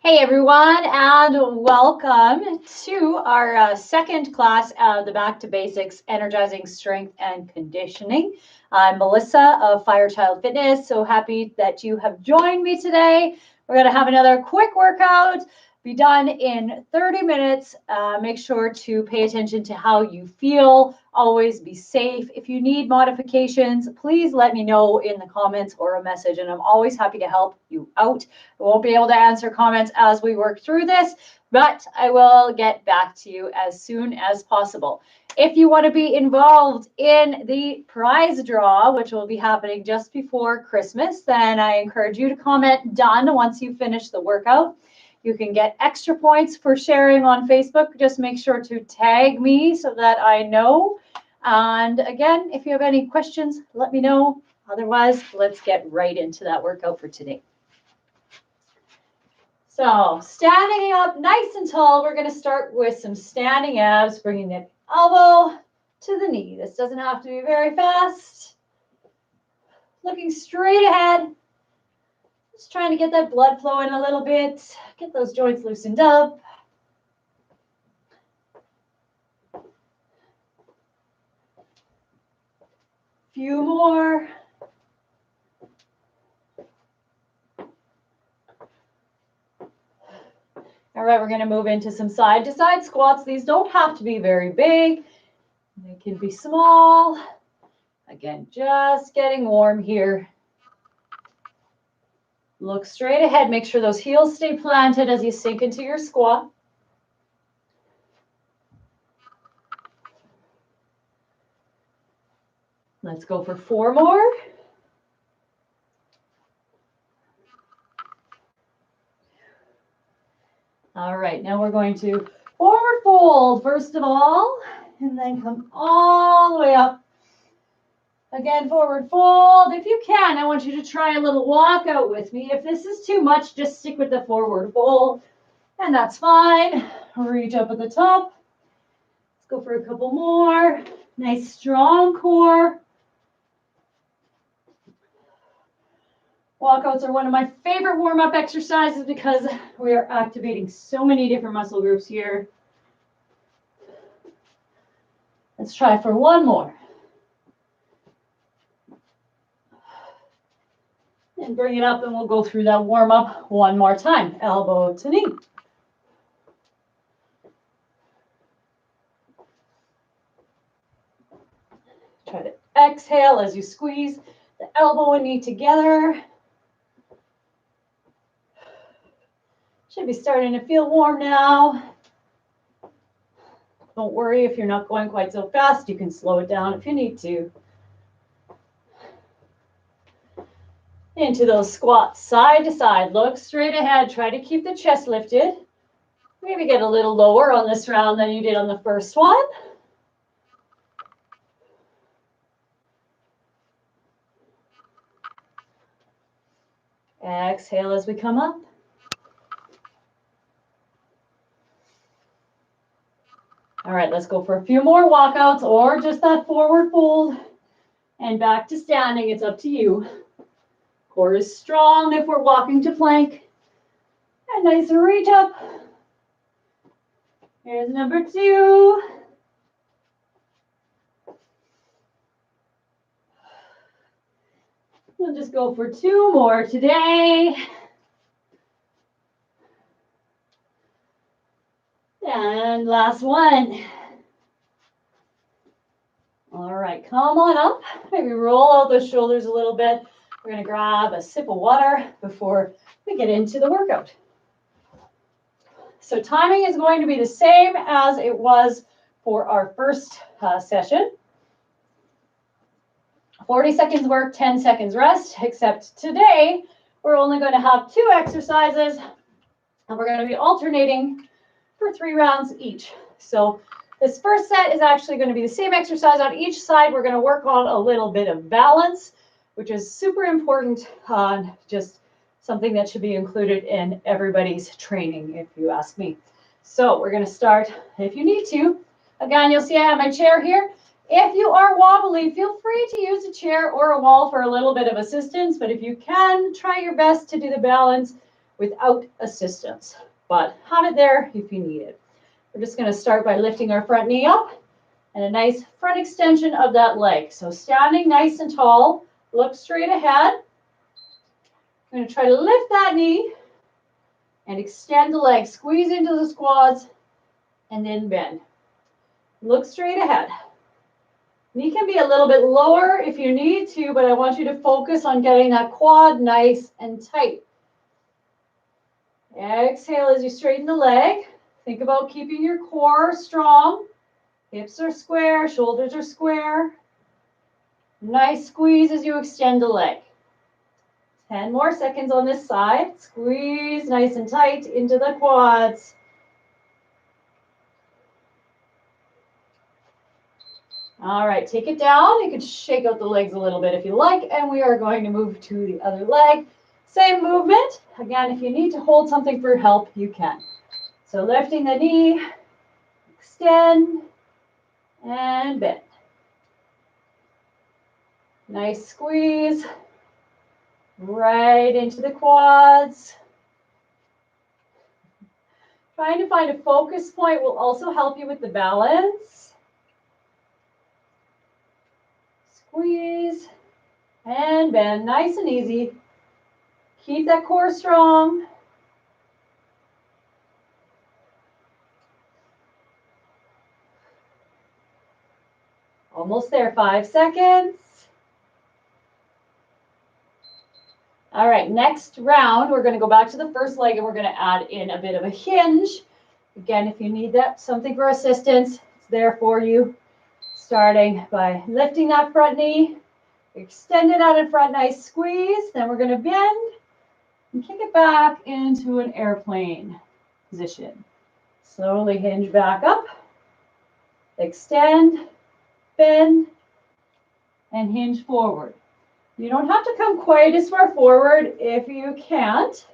Hey everyone, and welcome to our second class of the Back to Basics Energizing Strength and Conditioning. I'm Melissa of Firechild Fitness. So happy that you have joined me today. We're going to have another quick workout, be done in 30 minutes. Make sure to pay attention to how you feel. Always be safe. If you need modifications, please let me know in the comments or a message, and I'm always happy to help you out. I won't be able to answer comments as we work through this, but I will get back to you as soon as possible. If you want to be involved in the prize draw, which will be happening just before Christmas, then I encourage you to comment done once you finish the workout. You can get extra points for sharing on Facebook. Just make sure to tag me so that I know. And again, if you have any questions, let me know. Otherwise, let's get right into that workout for today. So standing up nice and tall, we're going to start with some standing abs, bringing the elbow to the knee. This doesn't have to be very fast. Looking straight ahead. Just trying to get that blood flowing a little bit. Get those joints loosened up. Few more. All right, we're going to move into some side-to-side squats. These don't have to be very big. They can be small. Again, just getting warm here. Look straight ahead. Make sure those heels stay planted as you sink into your squat. Let's go for 4 more. All right, now we're going to forward fold first of all, and then come all the way up. Again, forward fold. If you can, I want you to try a little walkout with me. If this is too much, just stick with the forward fold, and that's fine. Reach up at the top. Let's go for a couple more. Nice strong core. Walkouts are one of my favorite warm-up exercises because we are activating so many different muscle groups here. Let's try for 1 more. And bring it up, and we'll go through that warm-up 1 more time. Elbow to knee. Try to exhale as you squeeze the elbow and knee together. Should be starting to feel warm now. Don't worry if you're not going quite so fast. You can slow it down if you need to. Into those squats, side to side. Look straight ahead. Try to keep the chest lifted. Maybe get a little lower on this round than you did on the first one. Exhale as we come up. All right, let's go for a few more walkouts or just that forward fold and back to standing. It's up to you. Core is strong if we're walking to plank. And nice reach up. Here's number 2. We'll just go for 2 more today. And last one. All right, come on up. Maybe roll out those shoulders a little bit. We're going to grab a sip of water before we get into the workout. So timing is going to be the same as it was for our first session. 40 seconds work, 10 seconds rest, except today we're only going to have 2 exercises, and we're going to be alternating for 3 rounds each. So this first set is actually going to be the same exercise on each side. We're going to work on a little bit of balance, which is super important, just something that should be included in everybody's training, if you ask me. So we're going to start, if you need to. Again, you'll see I have my chair here. If you are wobbly, feel free to use a chair or a wall for a little bit of assistance, but if you can, try your best to do the balance without assistance, but have it there if you need it. We're just going to start by lifting our front knee up and a nice front extension of that leg. So standing nice and tall, look straight ahead. I'm going to try to lift that knee and extend the leg, squeeze into the quads, and then bend. Look straight ahead. Knee can be a little bit lower if you need to, but I want you to focus on getting that quad nice and tight. Exhale as you straighten the leg. Think about keeping your core strong. Hips are square, shoulders are square. Nice squeeze as you extend the leg. 10 more seconds on this side. Squeeze nice and tight into the quads. All right, take it down. You can shake out the legs a little bit if you like, and we are going to move to the other leg. Same movement. Again, if you need to hold something for help, you can. So lifting the knee, extend, and bend. Nice squeeze right into the quads. Trying to find a focus point will also help you with the balance. Squeeze and bend, nice and easy. Keep that core strong. Almost there, 5 seconds. All right, next round, we're going to go back to the first leg and we're going to add in a bit of a hinge. Again, if you need that, something for assistance, it's there for you. Starting by lifting that front knee, extend it out in front, nice squeeze. Then we're going to bend and kick it back into an airplane position. Slowly hinge back up, extend, bend, and hinge forward. You don't have to come quite as far forward if you can't.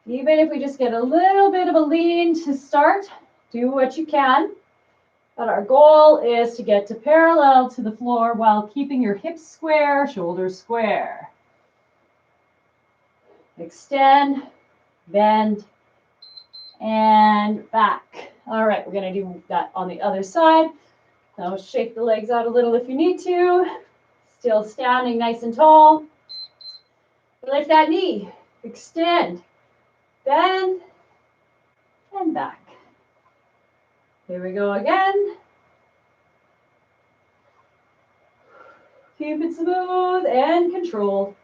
Even if we just get a little bit of a lean to start, do what you can. But our goal is to get to parallel to the floor while keeping your hips square, shoulders square. Extend, bend, and back. All right, we're going to do that on the other side. Now shake the legs out a little if you need to. Still standing nice and tall. Lift that knee, extend, bend, and back. Here we go again. Keep it smooth and controlled.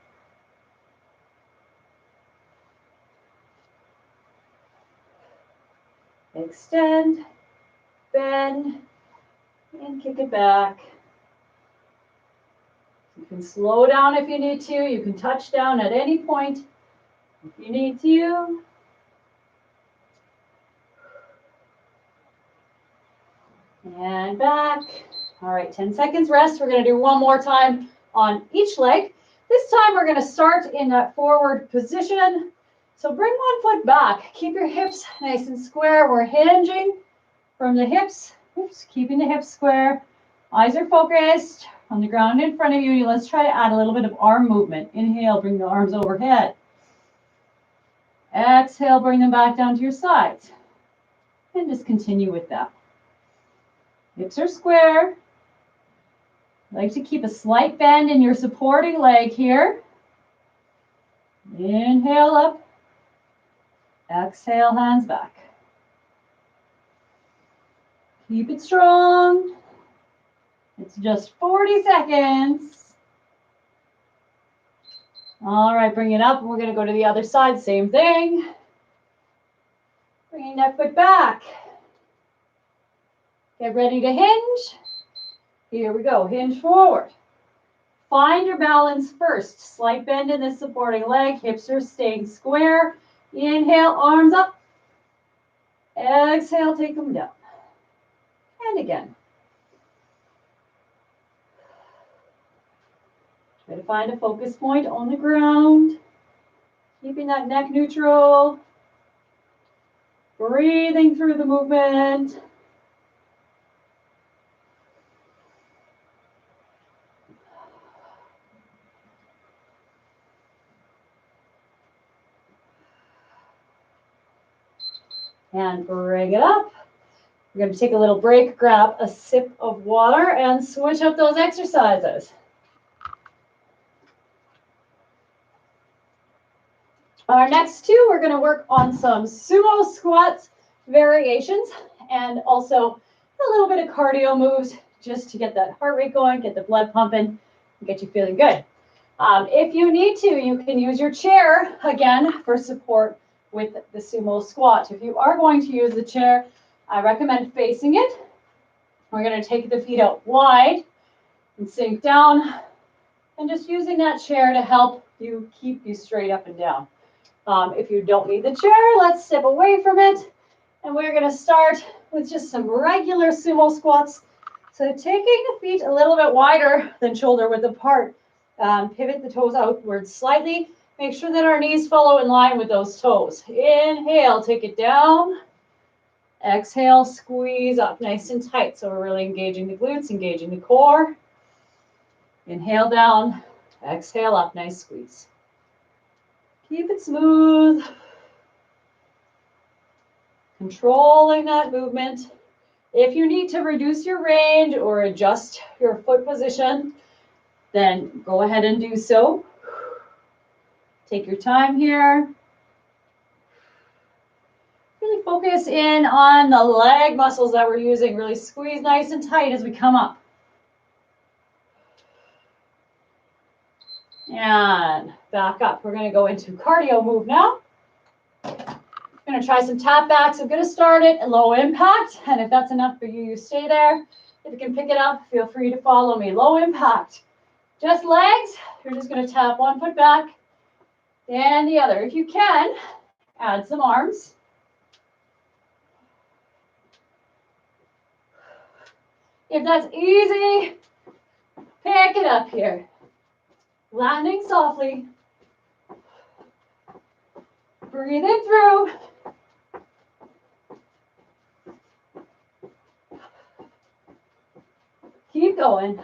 Extend, bend, and kick it back. You can slow down if you need to. You can touch down at any point if you need to. And back. All right, 10 seconds rest. We're going to do one more time on each leg. This time we're going to start in that forward position. So bring one foot back. Keep your hips nice and square. We're hinging from the hips. Oops, keeping the hips square. Eyes are focused on the ground in front of you. Let's try to add a little bit of arm movement. Inhale, bring the arms overhead. Exhale, bring them back down to your sides. And just continue with that. Hips are square. Like to keep a slight bend in your supporting leg here. Inhale up. Exhale, hands back. Keep it strong. It's just 40 seconds. All right, bring it up. We're going to go to the other side. Same thing. Bringing that foot back. Get ready to hinge. Here we go. Hinge forward. Find your balance first. Slight bend in the supporting leg. Hips are staying square. Inhale, arms up. Exhale, take them down. And again. Try to find a focus point on the ground. Keeping that neck neutral. Breathing through the movement. and bring it up. We're going to take a little break, grab a sip of water, and switch up those exercises. Our next two, we're going to work on some sumo squats variations and also a little bit of cardio moves just to get that heart rate going, get the blood pumping, and get you feeling good. If you need to, you can use your chair again for support with the sumo squat. If you are going to use the chair, I recommend facing it. We're going to take the feet out wide and sink down and just using that chair to help you keep you straight up and down. If you don't need the chair, let's step away from it. And we're going to start with just some regular sumo squats. So taking the feet a little bit wider than shoulder width apart. Pivot the toes outwards slightly. Make sure that our knees follow in line with those toes. Inhale, take it down. Exhale, squeeze up nice and tight. So we're really engaging the glutes, engaging the core. Inhale down. Exhale up, nice squeeze. Keep it smooth. Controlling that movement. If you need to reduce your range or adjust your foot position, then go ahead and do so. Take your time here. Really focus in on the leg muscles that we're using. Really squeeze nice and tight as we come up. And back up. We're going to go into cardio move now. I'm going to try some tap backs. I'm going to start it at low impact. And if that's enough for you, you stay there. If you can pick it up, feel free to follow me. Low impact. Just legs. You're just going to tap one foot back and the other. If you can, add some arms. If that's easy, pick it up here. Landing softly. Breathe it through. Keep going.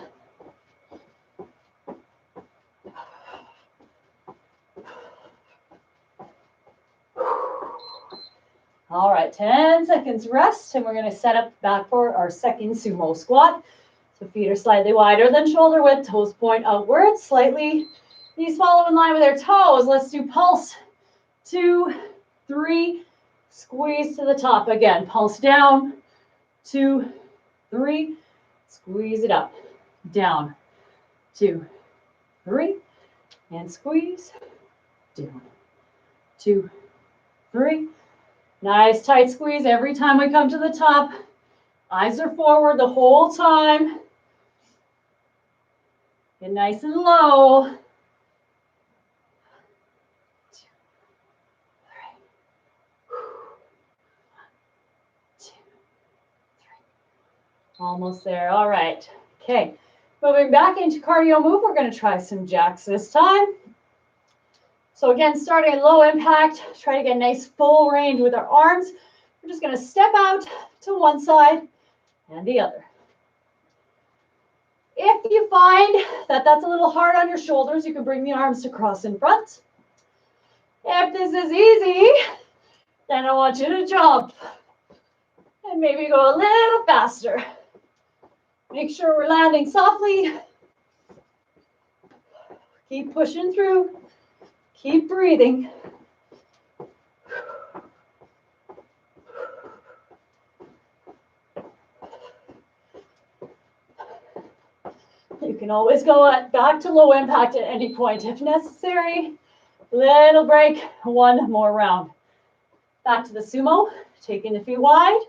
All right, 10 seconds rest, and we're going to set up back for our second sumo squat. So feet are slightly wider than shoulder width, toes point outwards slightly. Knees follow in line with their toes. Let's do pulse. 2, 3, squeeze to the top again. Pulse down. 2, 3, squeeze it up. Down. 2, 3, and squeeze. Down. 2, 3. Nice tight squeeze every time we come to the top. Eyes are forward the whole time. Get nice and low. 2, 3. 2, 3. Almost there. All right. Okay. Moving back into cardio move, we're going to try some jacks this time. So again, starting at low impact, try to get a nice full range with our arms. We're just going to step out to one side and the other. If you find that that's a little hard on your shoulders, you can bring the arms to cross in front. If this is easy, then I want you to jump and maybe go a little faster. Make sure we're landing softly. Keep pushing through. Keep breathing. You can always go back to low impact at any point if necessary. Little break, one more round. Back to the sumo, taking the feet wide.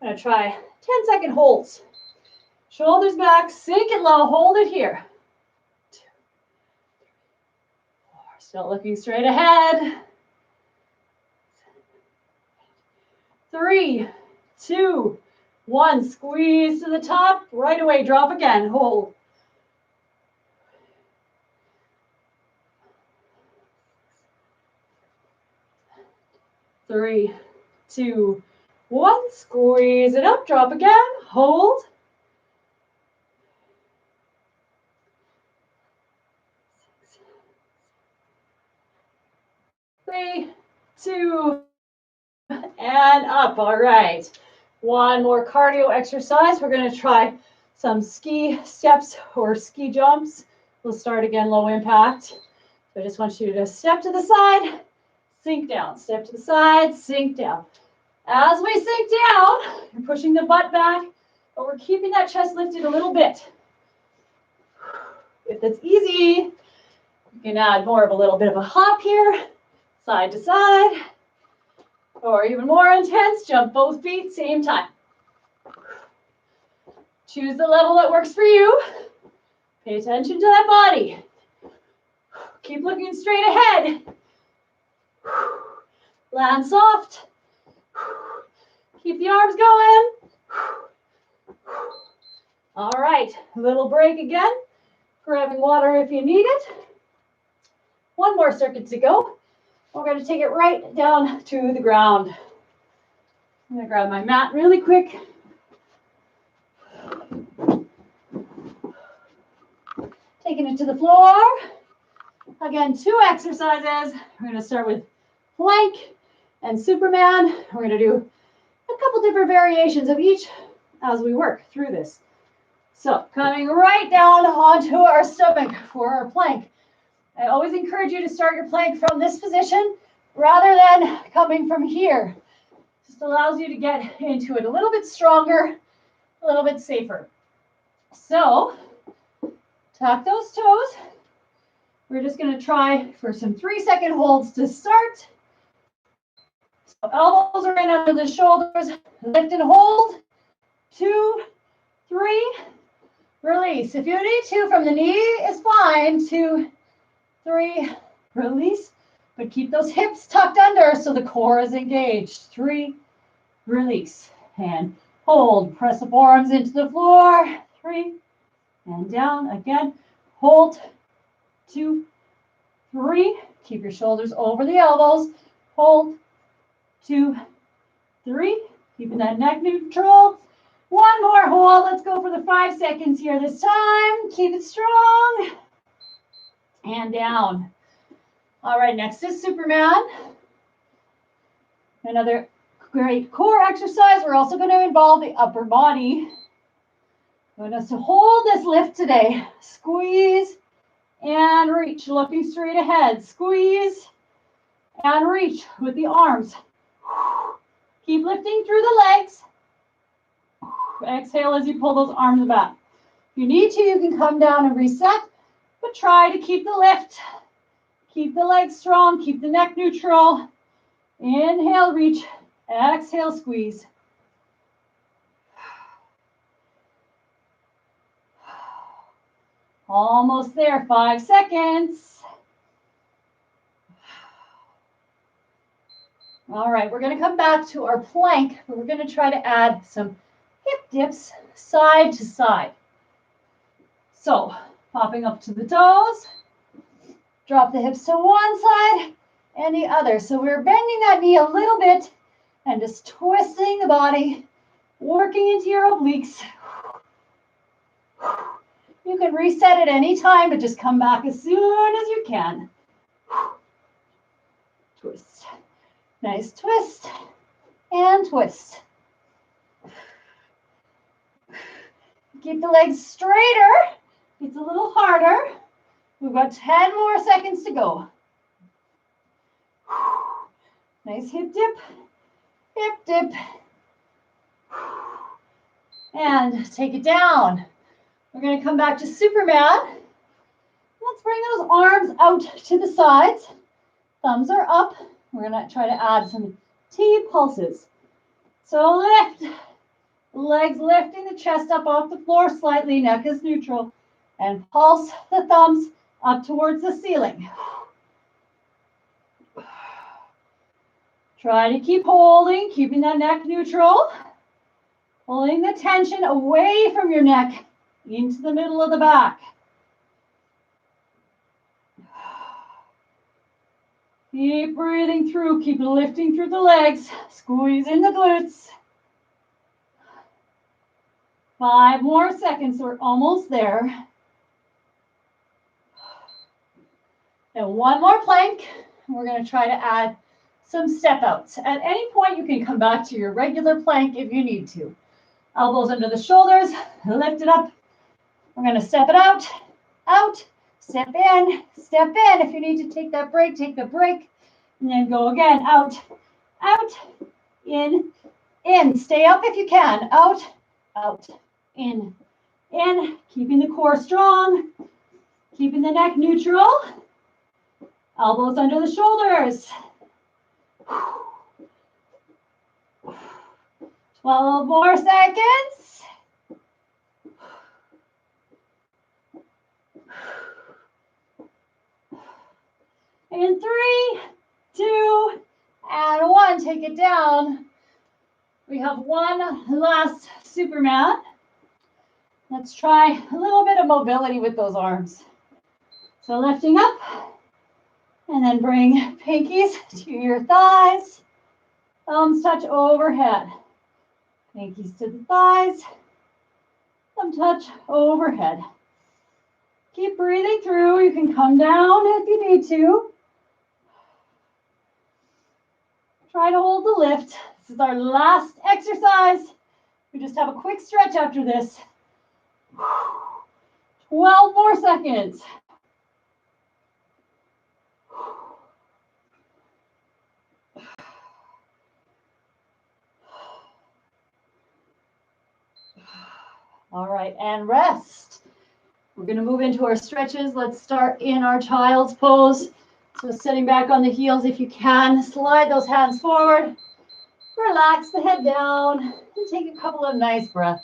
I'm going to try 10-second holds. Shoulders back, sink it low, hold it here. 2, 3, 4, still looking straight ahead. 3, 2, 1, squeeze to the top, right away, drop again, hold. 3, 2, 1, squeeze it up, drop again, hold. 3, 2, and up. All right. One more cardio exercise. We're going to try some ski steps or ski jumps. We'll start again low impact. So I just want you to step to the side, sink down, step to the side, sink down. As we sink down, you're pushing the butt back, but we're keeping that chest lifted a little bit. If that's easy, you can add more of a little bit of a hop here, side to side, or even more intense, jump both feet, same time. Choose the level that works for you. Pay attention to that body. Keep looking straight ahead. Land soft. Keep the arms going. All right, a little break again. Grabbing water if you need it. One more circuit to go. We're going to take it right down to the ground. I'm going to grab my mat really quick. Taking it to the floor. Again, 2 exercises. We're going to start with plank and Superman. We're going to do a couple different variations of each as we work through this. So coming right down onto our stomach for our plank. I always encourage you to start your plank from this position rather than coming from here. Just allows you to get into it a little bit stronger, a little bit safer. So tuck those toes. We're just going to try for some 3-second holds to start. So elbows are in under the shoulders. Lift and hold. 2, 3. Release. If you need to from the knee, it's fine. 2, 3. Release. But keep those hips tucked under so the core is engaged. 3. Release. And hold. Press the forearms into the floor. 3. And down again. Hold. 2, 3. Keep your shoulders over the elbows. Hold. 2, 3. Keeping that neck neutral. One more hold. Let's go for the 5 seconds here this time. Keep it strong. And down. All right, next is Superman. Another great core exercise. We're also going to involve the upper body. I want us to hold this lift today. Squeeze and reach, looking straight ahead. Squeeze and reach with the arms. Keep lifting through the legs. Exhale as you pull those arms back. If you need to, you can come down and reset, but try to keep the lift. Keep the legs strong, keep the neck neutral. Inhale, reach. Exhale, squeeze. Almost there, 5 seconds. All right, we're going to come back to our plank, but we're going to try to add some hip dips side to side. So, popping up to the toes, drop the hips to one side and the other. So we're bending that knee a little bit and just twisting the body, working into your obliques. You can reset at any time, but just come back as soon as you can. Twist. Nice twist and twist. Keep the legs straighter. It's a little harder. We've got 10 more seconds to go. Nice hip dip, hip dip. And take it down. We're going to come back to Superman. Let's bring those arms out to the sides. Thumbs are up. We're going to try to add some T pulses. So lift. Legs lifting the chest up off the floor slightly. Neck is neutral. And pulse the thumbs up towards the ceiling. Try to keep holding, keeping that neck neutral. Pulling the tension away from your neck into the middle of the back. Keep breathing through, keep lifting through the legs, squeezing the glutes. 5 more seconds, we're almost there. And one more plank. We're going to try to add some step outs. At any point, you can come back to your regular plank if you need to. Elbows under the shoulders, lift it up. We're going to step it out, out, step in, step in. If you need to take that break, take the break. And then go again, out, out, in, in. Stay up if you can. Out, out, in, keeping the core strong, keeping the neck neutral, elbows under the shoulders. 12 more seconds. In 3, 2, and 1. Take it down. We have one last Superman. Let's try a little bit of mobility with those arms. So lifting up, and then bring pinkies to your thighs. Thumbs touch overhead. Pinkies to the thighs. Thumb touch overhead. Keep breathing through. You can come down if you need to. Try to hold the lift. This is our last exercise. We just have a quick stretch after this. 12 more seconds. All right, and rest. We're going to move into our stretches. Let's start in our child's pose. So sitting back on the heels if you can. Slide those hands forward. Relax the head down and take a couple of nice breaths.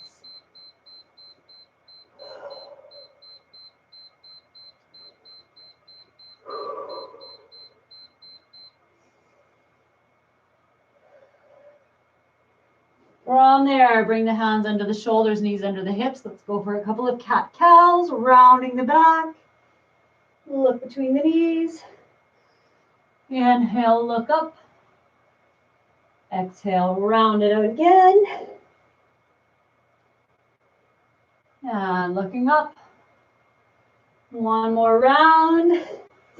From there, bring the hands under the shoulders, knees under the hips. Let's go for a couple of cat-cows, rounding the back. Look between the knees. Inhale, look up. Exhale, round it out again. And looking up. One more round.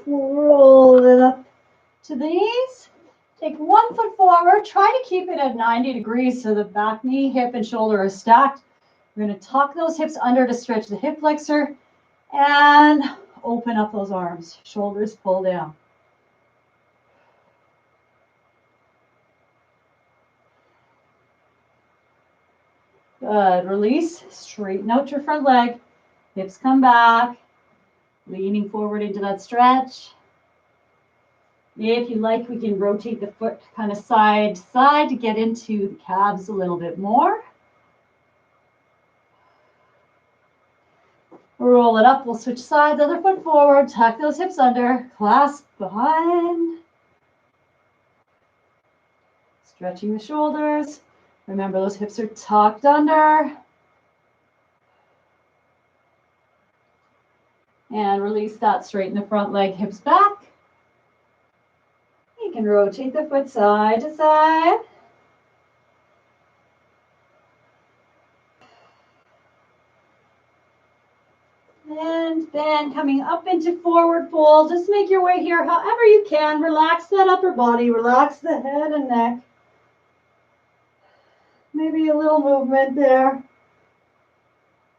Roll it up to the knees. Take 1 foot forward. Try to keep it at 90 degrees so the back knee, hip, and shoulder are stacked. We're going to tuck those hips under to stretch the hip flexor and open up those arms. Shoulders pull down. Good. Release. Straighten out your front leg. Hips come back. Leaning forward into that stretch. If you like, we can rotate the foot kind of side to side to get into the calves a little bit more. Roll it up. We'll switch sides. Other foot forward. Tuck those hips under. Clasp behind. Stretching the shoulders. Remember, those hips are tucked under. And release that. Straighten the front leg, hips back. You can rotate the foot side to side. And then coming up into forward fold. Just make your way here however you can. Relax that upper body. Relax the head and neck. Maybe a little movement there.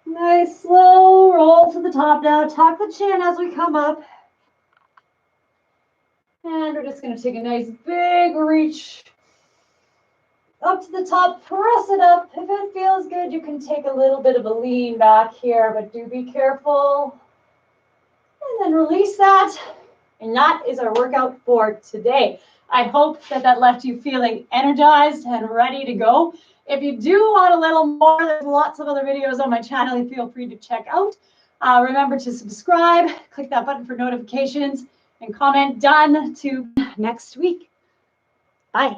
Nice slow roll to the top now. Tuck the chin as we come up. And we're just going to take a nice big reach up to the top. Press it up. If it feels good, you can take a little bit of a lean back here, but do be careful. And then release that. And that is our workout for today. I hope that left you feeling energized and ready to go. If you do want a little more, there's lots of other videos on my channel you feel free to check out. Remember to subscribe, click that button for notifications, and comment done to next week. Bye.